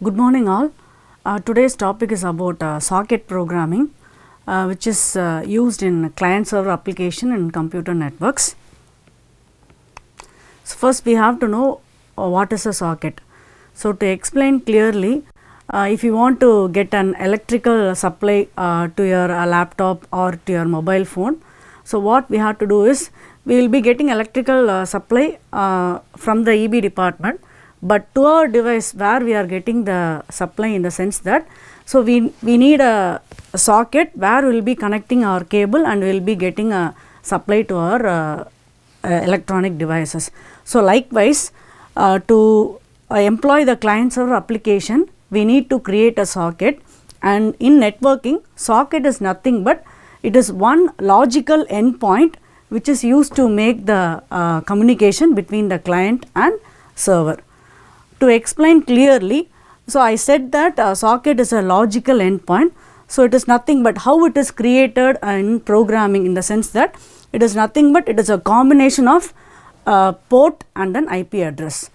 Good morning all. Today's topic is about socket programming which is used in client server application and computer networks. So, first we have to know what is a socket. So, to explain clearly, if you want to get an electrical supply to your laptop or to your mobile phone, so what we have to do is we will be getting electrical supply from the EB department, but to our device where we are getting the supply in the sense that, so we need a socket where we will be connecting our cable and we will be getting a supply to our electronic devices. So, likewise to employ the client server application, we need to create a socket, and in networking socket is nothing but it is one logical endpoint which is used to make the communication between the client and server. To explain clearly, so I said that socket is a logical endpoint. So, it is nothing but how it is created in programming, in the sense that it is nothing but it is a combination of port and an IP address.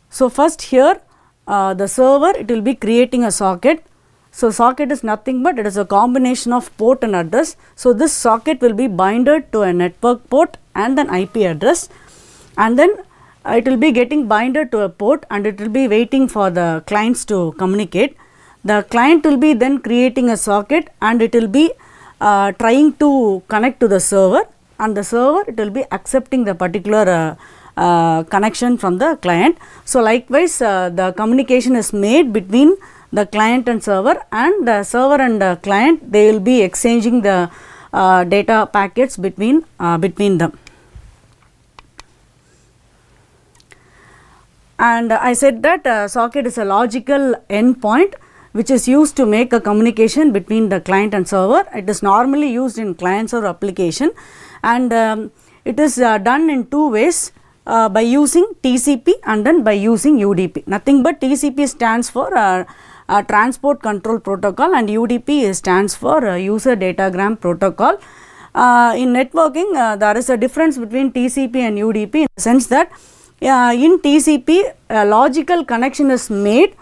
So, first here the server, it will be creating a socket. So, socket is nothing but it is a combination of port and address. So, this socket will be binded to a network port and an IP address, and then it will be getting binded to a port and it will be waiting for the clients to communicate. The client will be then creating a socket and it will be trying to connect to the server, and the server, it will be accepting the particular connection from the client. So, likewise the communication is made between the client and server, and the server and the client, they will be exchanging the data packets between them. And I said that socket is a logical endpoint which is used to make a communication between the client and server. It is normally used in client server application, and it is done in two ways, by using TCP and then by using UDP. Nothing but TCP stands for transport control protocol and UDP stands for user datagram protocol. In networking there is a difference between TCP and UDP in the sense that in TCP a logical connection is made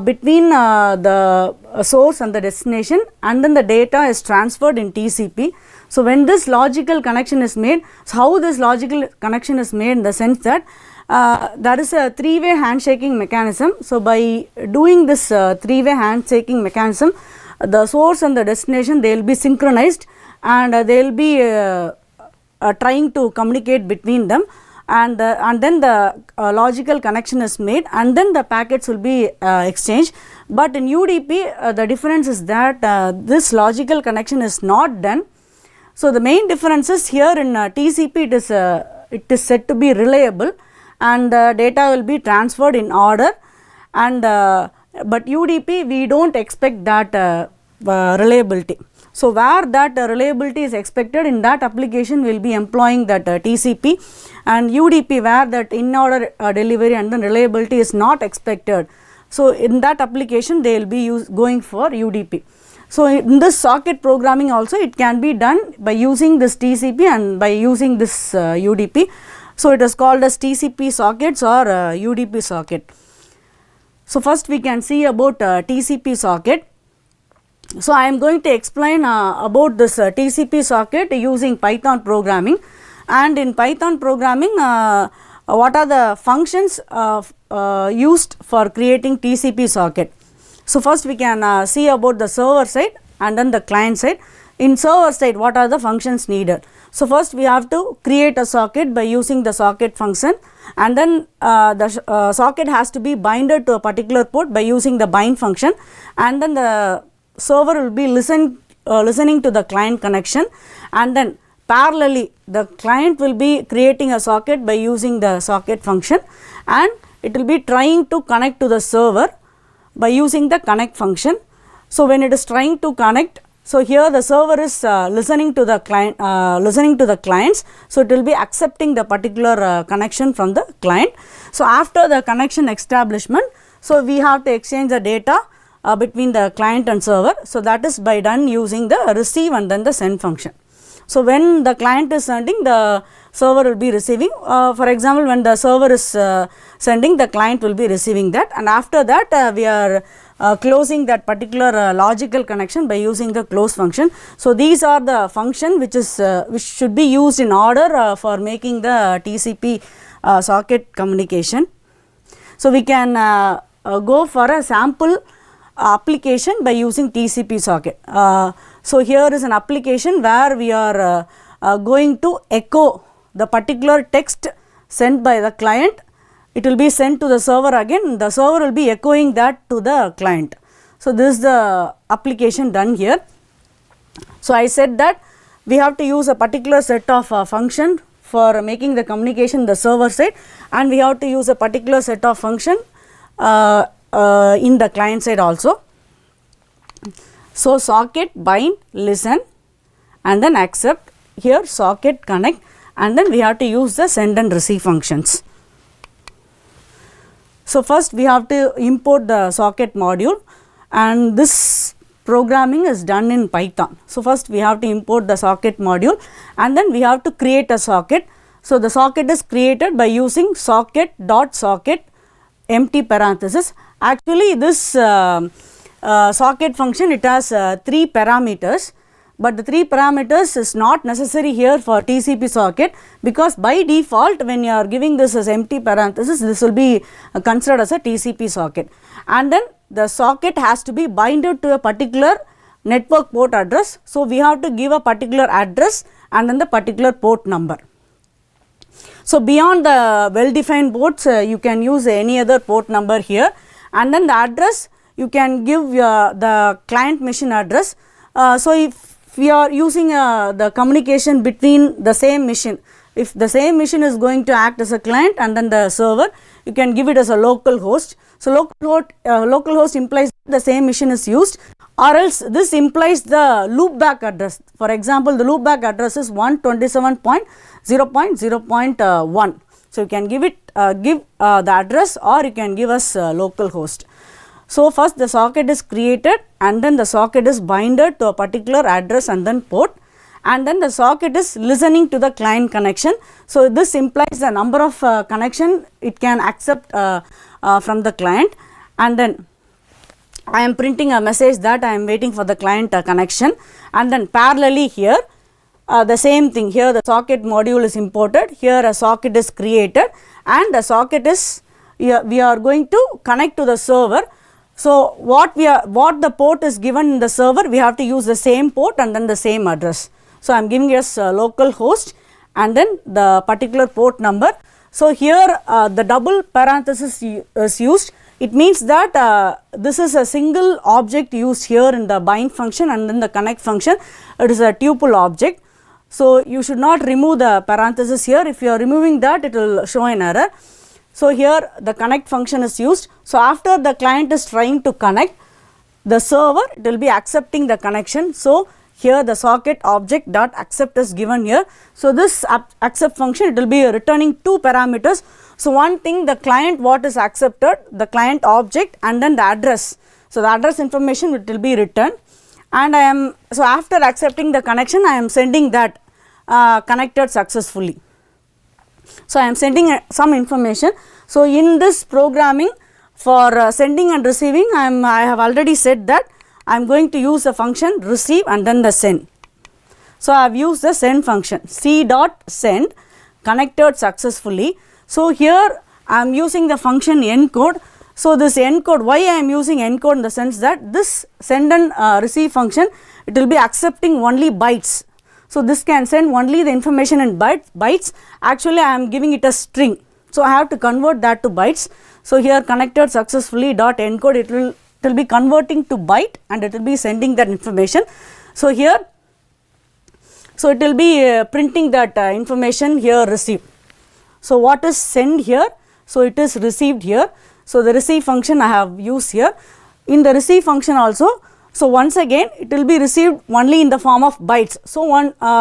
between the source and the destination, and then the data is transferred in TCP. So, when this logical connection is made, so how this logical connection is made in the sense that there is a three-way handshaking mechanism. So, by doing this three-way handshaking mechanism, the source and the destination, they will be synchronized, and they will be trying to communicate between them, and then the logical connection is made, and then the packets will be exchanged. But in UDP the difference is that this logical connection is not done. So, the main difference is here in TCP it is said to be reliable, and data will be transferred in order, and but UDP we do not expect that reliability. So, where that reliability is expected, in that application we will be employing that TCP, and UDP where that in order delivery and then reliability is not expected. So, in that application they will be going for UDP. So, in this socket programming also it can be done by using this TCP and by using this UDP. So, it is called as TCP sockets or UDP socket. So, first we can see about TCP socket. So, I am going to explain about this TCP socket using Python programming, and in Python programming what are the functions used for creating TCP socket. So, first we can see about the server side and then the client side. In server side, what are the functions needed? So, first we have to create a socket by using the socket function, and then the socket has to be binded to a particular port by using the bind function, and then the server will be listening to the client connection, and then parallelly the client will be creating a socket by using the socket function, and it will be trying to connect to the server by using the connect function. So, when it is trying to connect, so here the server is listening to the clients. So, it will be accepting the particular connection from the client. So, after the connection establishment, so we have to exchange the data between the client and server. So, that is by done using the receive and then the send function. So, when the client is sending, the server will be receiving. For example, when the server is sending, the client will be receiving that, and after that we are closing that particular logical connection by using the close function. So, these are the function which should be used in order for making the TCP socket communication. So, we can go for a sample application by using TCP socket. So, here is an application where we are going to echo the particular text sent by the client. It will be sent to the server again, the server will be echoing that to the client. So, this is the application done here. So, I said that we have to use a particular set of function for making the communication the server side, and we have to use a particular set of function in the client side also. So, socket bind, listen, and then accept, here socket connect, and then we have to use the send and receive functions. So, first we have to import the socket module, and this programming is done in Python. So, first we have to import the socket module, and then we have to create a socket. So, the socket is created by using socket empty parenthesis. Actually, this socket function, it has 3 parameters, but the 3 parameters is not necessary here for TCP socket, because by default when you are giving this as empty parenthesis, this will be considered as a TCP socket, and then the socket has to be binded to a particular network port address. So, we have to give a particular address and then the particular port number. So, beyond the well defined ports, you can use any other port number here, and then the address you can give the client machine address. So, if we are using the communication between the same machine, if the same machine is going to act as a client and then the server, you can give it as a local host. So, local host implies the same machine is used, or else this implies the loopback address. For example, the loopback address is 127.0.0.1. So, you can give the address, or you can give us local host. So, first the socket is created, and then the socket is binded to a particular address and then port, and then the socket is listening to the client connection. So, this implies the number of connection it can accept from the client, and then I am printing a message that I am waiting for the client connection, and then parallelly here the same thing, here the socket module is imported, here a socket is created, and the socket is we are going to connect to the server. So, what the port is given in the server, we have to use the same port and then the same address. So, I am giving us local host and then the particular port number. So, here the double parenthesis is used. It means that this is a single object used here in the bind function, and then the connect function, it is a tuple object. So, you should not remove the parenthesis here. If you are removing that, it will show an error. So, here the connect function is used. So, after the client is trying to connect the server, it will be accepting the connection. So, here the socket object dot accept is given here. So, this accept function, it will be returning 2 parameters. So, one thing, the client what is accepted, the client object, and then the address. So, the address information it will be returned, and so after accepting the connection, I am sending that connected successfully. So, I am sending some information. So, in this programming for sending and receiving, I have already said that I am going to use the function receive and then the send. So, I have used the send function, c dot send connected successfully. So, here I am using the function encode. So, this encode, why I am using encode, in the sense that this send and receive function, it will be accepting only bytes. So, this can send only the information in bytes. Actually, I am giving it a string. So, I have to convert that to bytes. So, here connected successfully dot encode, it will be converting to byte and it will be sending that information. So, here, so it will be printing that information here receive. So, what is send here? So, it is received here. So, the receive function I have used here. In the receive function also, so once again it will be received only in the form of bytes. So,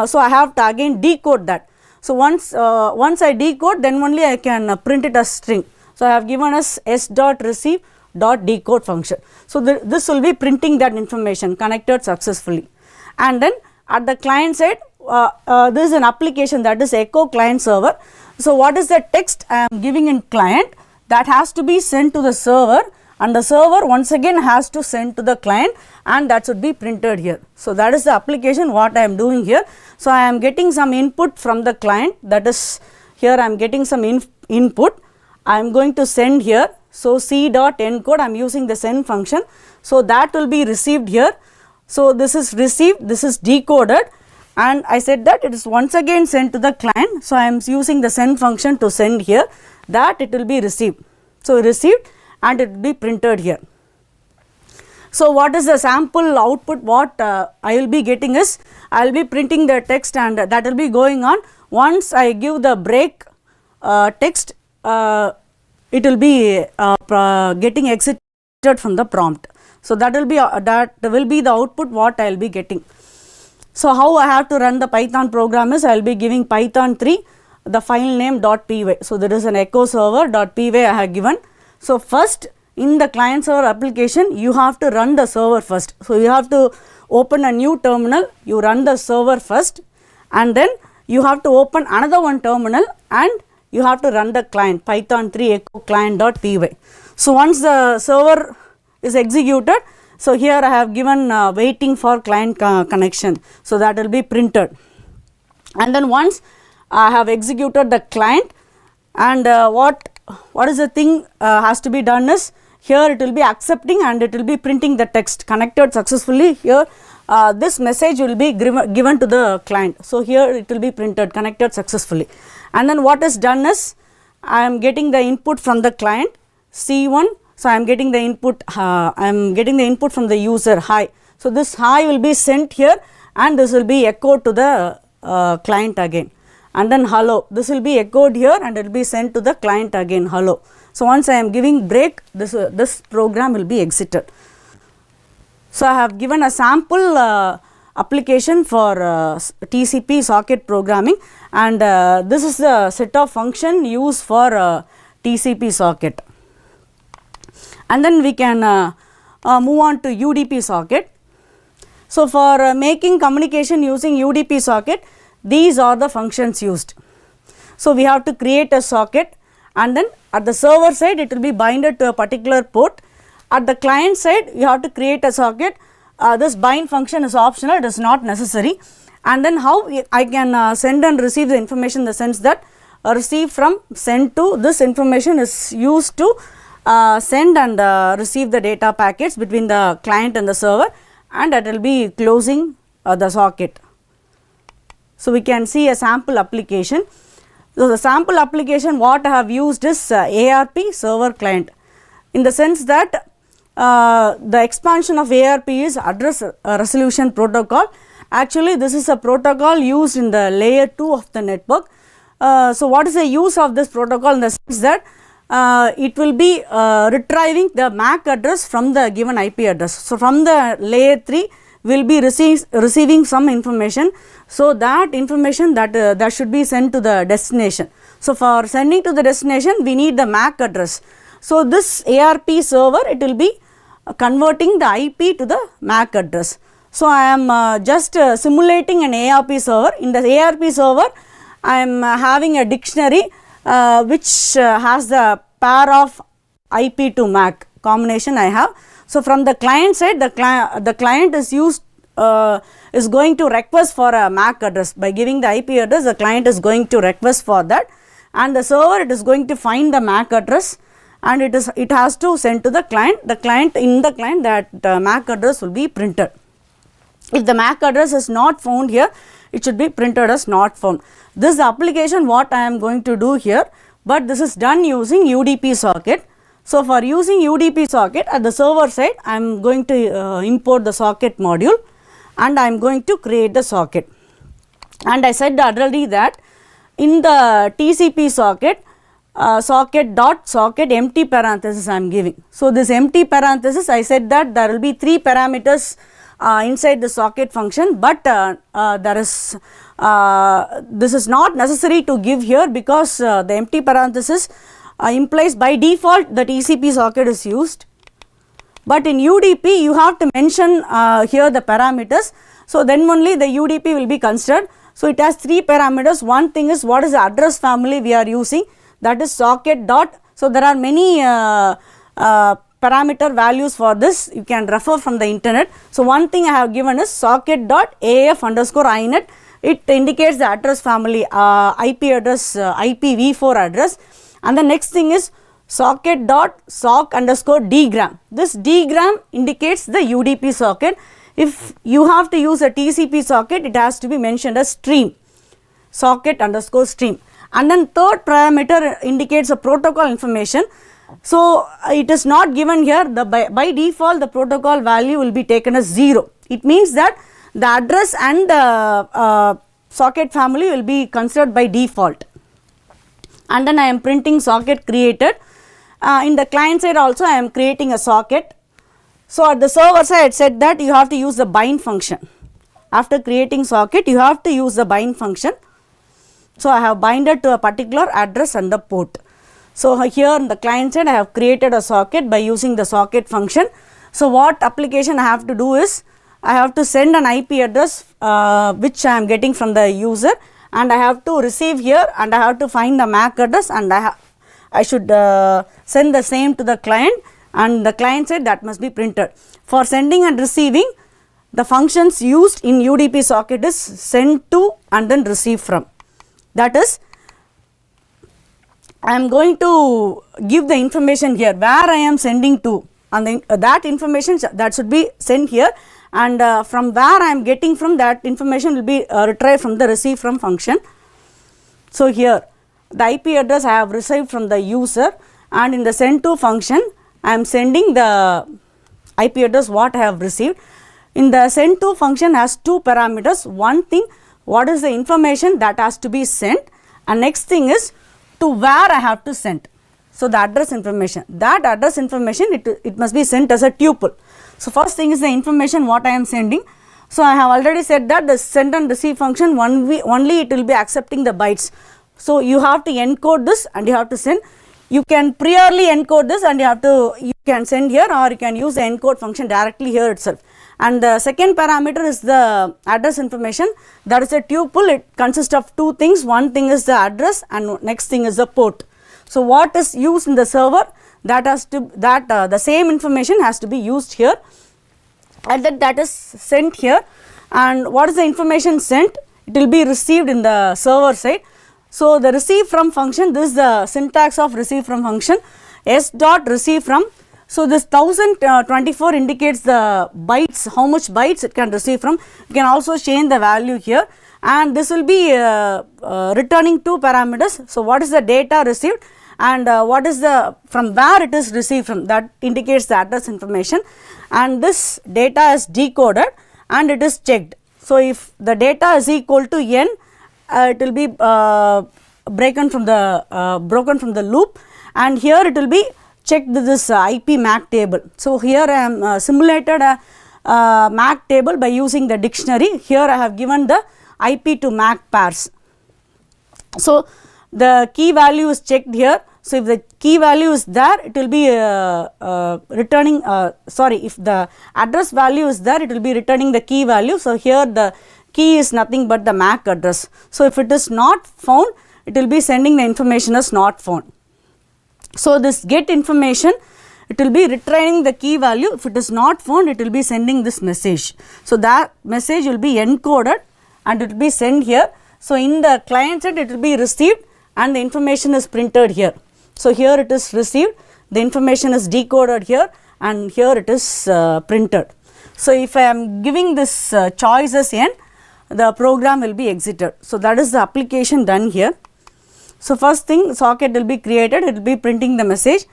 so I have to again decode that. So, once I decode, then only I can print it as string. So, I have given us s dot receive dot decode function. So, this will be printing that information connected successfully, and then at the client side this is an application, that is echo client server. So, what is the text I am giving in client? that has to be sent to the server, and the server once again has to send to the client, and that should be printed here. So, that is the application what I am doing here. So, I am getting some input from the client, that is here I am getting some input, I am going to send here. So, c dot encode I am using the send function. So, that will be received here. So, this is received, this is decoded, and I said that it is once again sent to the client. So, I am using the send function to send here, that it will be received. So, received and it will be printed here. So, what is the sample output what I will be getting is, I will be printing the text, and that will be going on. Once I give the break text, it will be getting exited from the prompt. So, that will be the output what I will be getting. So, how I have to run the Python program is, I will be giving Python 3 the file name .py. So, there is an echo server .py I have given. So, first in the client server application you have to run the server first. So, you have to open a new terminal, you run the server first, and then you have to open another one terminal and you have to run the client Python 3 echo client.py. So, once the server is executed, so here I have given waiting for client connection. So, that will be printed, and then once I have executed the client, and what is the thing has to be done is, here it will be accepting and it will be printing the text connected successfully. Here this message will be given to the client. So, here it will be printed connected successfully, and then what is done is, I am getting the input from the client C1. So, I am getting the input from the user hi. So, this hi will be sent here and this will be echoed to the client again, and then hello, this will be echoed here and it will be sent to the client again hello. So, once I am giving break, this program will be exited. So, I have given a sample application for TCP socket programming, and this is the set of function used for TCP socket. And then we can move on to UDP socket. So, for making communication using UDP socket, these are the functions used. So, we have to create a socket, and then at the server side it will be binded to a particular port. At the client side you have to create a socket. This bind function is optional, it is not necessary. And then how I can send and receive the information, in the sense that receive from send to, this information is used to send and receive the data packets between the client and the server, and that will be closing the socket. So, we can see a sample application. So, the sample application what I have used is ARP server client, in the sense that the expansion of ARP is address resolution protocol. Actually, this is a protocol used in the layer 2 of the network. So, what is the use of this protocol, in the sense that it will be retrieving the MAC address from the given IP address. So, from the layer 3 will be receiving some information. So, that information that should be sent to the destination. So, for sending to the destination we need the MAC address. So, this ARP server it will be converting the IP to the MAC address. So, I am just simulating an ARP server. In the ARP server I am having a dictionary which has the pair of IP to MAC combination I have. So, from the client side the client is going to request for a MAC address. By giving the IP address, the client is going to request for that, and the server it is going to find the MAC address, and it has to send to the client. The client that MAC address will be printed. If the MAC address is not found here, it should be printed as not found. This application what I am going to do here, but this is done using UDP socket. So, for using UDP socket at the server side, I am going to import the socket module, and I am going to create the socket. And I said already that in the TCP socket, socket empty parenthesis I am giving. So, this empty parenthesis I said that there will be 3 parameters inside the socket function, but this is not necessary to give here, because the empty parenthesis implies by default the TCP socket is used, but in UDP you have to mention here the parameters. So, then only the UDP will be considered. So, it has 3 parameters. One thing is what is the address family we are using, that is socket dot So, there are many parameter values for this, you can refer from the internet. So, one thing I have given is socket.af_inet, it indicates the address family, IP address, IPv4 address, and the next thing is socket.sock_dgram. This dgram indicates the UDP socket. If you have to use a TCP socket, it has to be mentioned as stream, socket_stream. And then third parameter indicates a protocol information. So, it is not given here, the by default the protocol value will be taken as 0. It means that the address and socket family will be considered by default. And then I am printing socket created. In the client side also I am creating a socket. So, at the server side I said that you have to use the bind function. After creating socket you have to use the bind function. So, I have binded to a particular address and the port. So, here on the client side I have created a socket by using the socket function. So, what application I have to do is I have to send an IP address which I am getting from the user, and I have to receive here, and I have to find the MAC address, and I should send the same to the client, and the client side that must be printed. For sending and receiving, the functions used in UDP socket is send to and then receive from. That is, I am going to give the information here where I am sending to, and then that information that should be sent here, and from where I am getting from, that information will be retrieved from the receive from function. So, here the IP address I have received from the user, and in the send to function I am sending the IP address what I have received. In the send to function has two parameters. One thing, what is the information that has to be sent, and next thing is to where I have to send. So, the address information, that address information it must be sent as a tuple. So, first thing is the information what I am sending. So, I have already said that the send and receive function only it will be accepting the bytes. So, you have to encode this and you have to send. You can priorly encode this and you can send here, or you can use the encode function directly here itself. And the second parameter is the address information, that is a tuple. It consists of two things, one thing is the address and next thing is the port. So, what is used in the server, that has to the same information has to be used here, and that is sent here. And what is the information sent? It will be received in the server side. So, the receive from function, this is the syntax of receive from function, s dot receive from. So, this 1024 indicates the bytes, how much bytes it can receive from. You can also change the value here, and this will be returning two parameters. So, what is the data received, and what is the from where it is received from, that indicates the address information, and this data is decoded and it is checked. So, if the data is equal to n, it will be broken from the loop, and here it will be checked this IP MAC table. So, here I am simulated a MAC table by using the dictionary. Here I have given the IP to MAC pairs. So, the key value is checked here. So, if the key value is there, it will be returning, if the address value is there, it will be returning the key value. So, here the key is nothing but the MAC address. So, if it is not found, it will be sending the information as not found. So, this get information, it will be returning the key value. If it is not found, it will be sending this message. So, that message will be encoded and it will be sent here. So, in the client side, it will be received and the information is printed here. So, here it is received, the information is decoded here, and here it is printed. So, if I am giving this choice as n, the program will be exited. So, that is the application done here. So, first thing, socket will be created, it will be printing the message,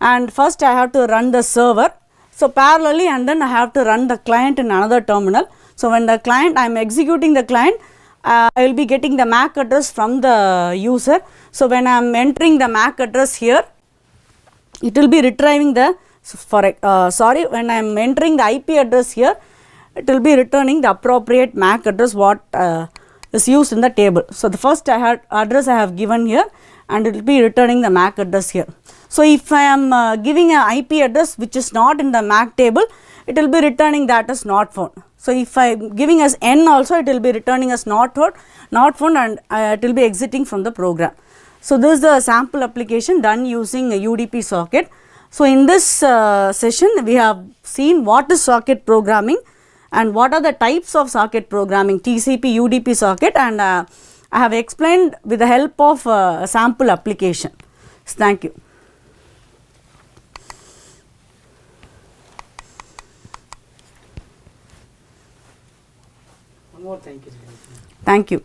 and first I have to run the server. So, parallelly, and then I have to run the client in another terminal. So, when the client, I am executing the client, I will be getting the MAC address from the user. So, when I am entering the MAC address here, it will be retrieving the, when I am entering the IP address here, it will be returning the appropriate MAC address what is used in the table. So, the first address I have given here, and it will be returning the MAC address here. So, if I am giving an IP address which is not in the MAC table, it will be returning that as not found. So, if I am giving as n also, it will be returning as not found, and it will be exiting from the program. So, this is the sample application done using a UDP socket. So, in this session we have seen what is socket programming and what are the types of socket programming, TCP, UDP socket, and I have explained with the help of a sample application. Thank you. One more thank you. Thank you.